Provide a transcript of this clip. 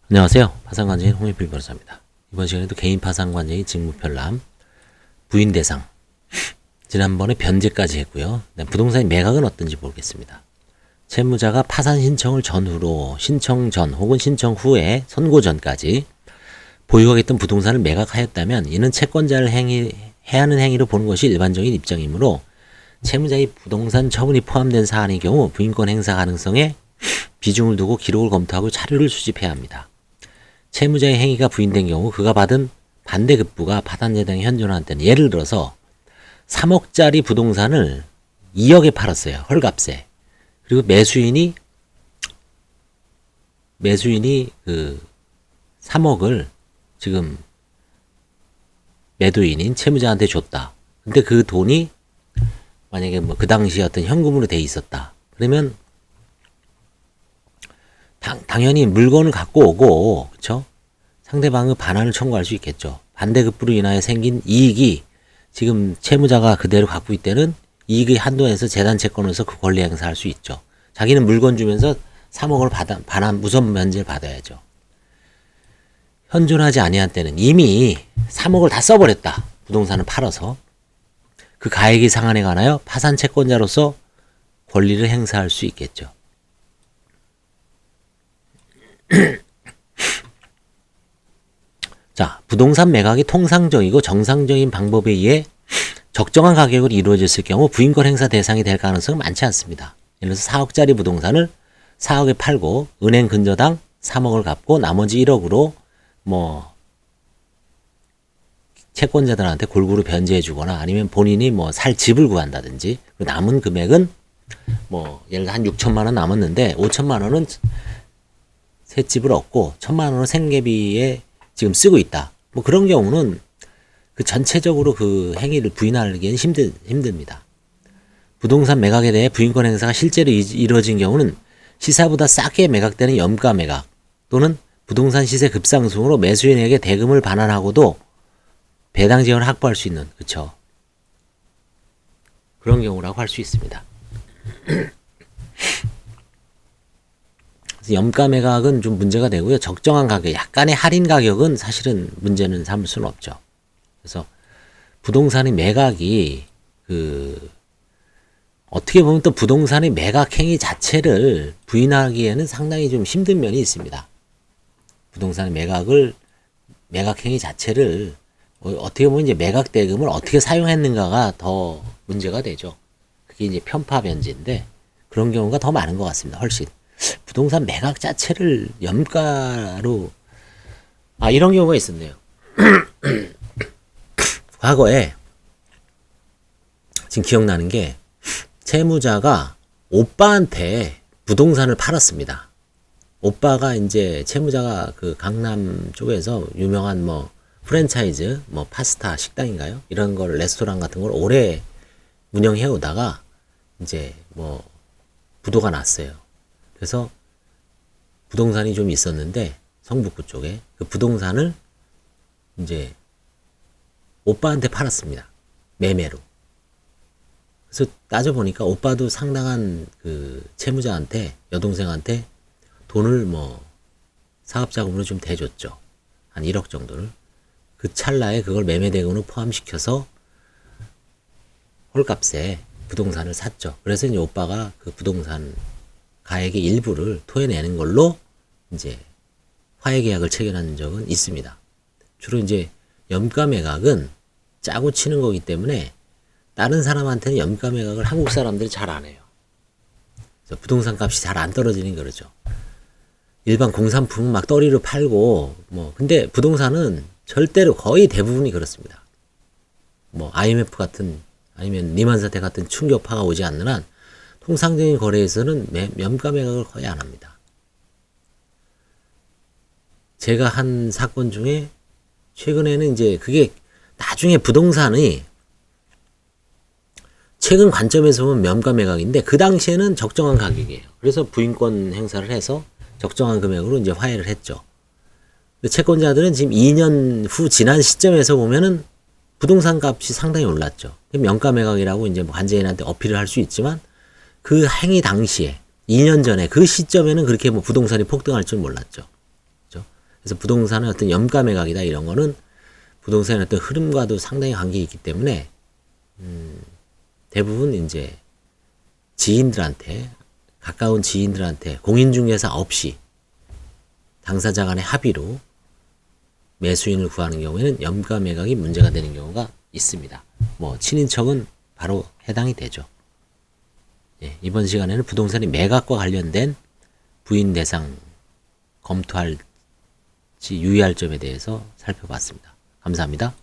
안녕하세요. 파산관제인 홍익필 변호사입니다. 이번 시간에도 개인 파산관제인 직무편람 부인 대상 지난번에 변제까지 했고요. 부동산의 매각은 어떤지 보겠습니다. 채무자가 파산 신청을 전후로 신청 전 혹은 신청 후에 선고 전까지 보유하고 있던 부동산을 매각하였다면 이는 채권자를 해하는 행위로 보는 것이 일반적인 입장이므로 채무자의 부동산 처분이 포함된 사안의 경우 부인권 행사 가능성에 비중을 두고 기록을 검토하고 자료를 수집해야 합니다. 채무자의 행위가 부인된 경우 그가 받은 반대급부가 파산재당에 현존한 때는 예를 들어서 3억짜리 부동산을 2억에 팔았어요. 헐값에. 그리고 매수인이 그 3억을 지금 매도인인 채무자한테 줬다. 근데 그 돈이 만약에 뭐 그 당시에 어떤 현금으로 돼 있었다. 그러면 당연히 물건을 갖고 오고, 그쵸? 상대방의 반환을 청구할 수 있겠죠. 반대급부로 인하여 생긴 이익이 지금 채무자가 그대로 갖고 있다는 이익의 한도에서 재단 채권으로서 그 권리 행사할 수 있죠. 자기는 물건 주면서 3억을 반환 무선 면제를 받아야죠. 현존하지 아니한 때는 이미 3억을 다 써버렸다. 부동산을 팔아서. 그 가액이 상한에 관하여 파산 채권자로서 권리를 행사할 수 있겠죠. 자, 부동산 매각이 통상적이고 정상적인 방법에 의해 적정한 가격으로 이루어졌을 경우 부인권 행사 대상이 될 가능성은 많지 않습니다. 예를 들어서 4억짜리 부동산을 4억에 팔고 은행 근저당 3억을 갚고 나머지 1억으로 뭐 채권자들한테 골고루 변제해 주거나 아니면 본인이 뭐 살 집을 구한다든지 남은 금액은 뭐 예를 들어 한 6천만 원 남았는데 5천만 원은 새 집을 얻고 1천만 원은 생계비에 지금 쓰고 있다. 뭐 그런 경우는 그 전체적으로 그 행위를 부인하기엔 힘듭니다. 부동산 매각에 대해 부인권 행사가 실제로 이루어진 경우는 시세보다 싸게 매각되는 염가 매각 또는 부동산 시세 급상승으로 매수인에게 대금을 반환하고도 배당 지원을 확보할 수 있는, 그쵸? 그런 경우라고 할 수 있습니다. 염가 매각은 좀 문제가 되고요. 적정한 가격, 약간의 할인 가격은 사실은 문제는 삼을 수는 없죠. 그래서 부동산의 매각이 어떻게 보면 또 부동산의 매각 행위 자체를 부인하기에는 상당히 좀 힘든 면이 있습니다. 부동산의 매각 행위 자체를 어떻게 보면 이제 매각 대금을 어떻게 사용했는가가 더 문제가 되죠. 그게 이제 편파 변제인데 그런 경우가 더 많은 것 같습니다. 훨씬. 부동산 매각 자체를 염가로 이런 경우가 있었네요. 과거에 지금 기억나는 게 채무자가 오빠한테 부동산을 팔았습니다. 오빠가 이제 채무자가 그 강남 쪽에서 유명한 뭐 프랜차이즈 뭐 파스타 식당인가요? 이런 걸 레스토랑 같은 걸 오래 운영해 오다가 이제 뭐 부도가 났어요. 그래서 부동산이 좀 있었는데 성북구 쪽에 그 부동산을 이제 오빠한테 팔았습니다. 매매로. 그래서 따져보니까 오빠도 상당한 그 채무자한테 여동생한테 돈을 뭐 사업자금으로 좀 대줬죠. 한 1억 정도를. 그 찰나에 그걸 매매대금으로 포함시켜서 헐값에 부동산을 샀죠. 그래서 이제 오빠가 그 부동산 가액의 일부를 토해내는 걸로 이제 화해계약을 체결한 적은 있습니다. 주로 이제 염가 매각은 짜고 치는 거기 때문에 다른 사람한테는 염가 매각을 한국 사람들이 잘 안 해요. 그래서 부동산 값이 잘 안 떨어지는 거죠. 일반 공산품은 막 떨이로 팔고 뭐 근데 부동산은 절대로 거의 대부분이 그렇습니다. 뭐 IMF 같은 아니면 리만 사태 같은 충격파가 오지 않는 한 통상적인 거래에서는 염가 매각을 거의 안 합니다. 제가 한 사건 중에 최근에는 이제 그게 나중에 부동산이 최근 관점에서 보면 염가 매각인데 그 당시에는 적정한 가격이에요. 그래서 부인권 행사를 해서 적정한 금액으로 이제 화해를 했죠. 채권자들은 지금 2년 후 지난 시점에서 보면은 부동산 값이 상당히 올랐죠. 염가 매각이라고 이제 관제인한테 어필을 할 수 있지만 그 행위 당시에 2년 전에 그 시점에는 그렇게 뭐 부동산이 폭등할 줄 몰랐죠. 그렇죠? 그래서 부동산은 어떤 염가 매각이다 이런 거는 부동산의 어떤 흐름과도 상당히 관계 있기 때문에 대부분 이제 지인들한테 가까운 지인들한테 공인중개사 없이 당사자 간의 합의로 매수인을 구하는 경우에는 염가 매각이 문제가 되는 경우가 있습니다. 뭐 친인척은 바로 해당이 되죠. 예, 이번 시간에는 부동산의 매각과 관련된 부인 대상 검토할지 유의할 점에 대해서 살펴봤습니다. 감사합니다.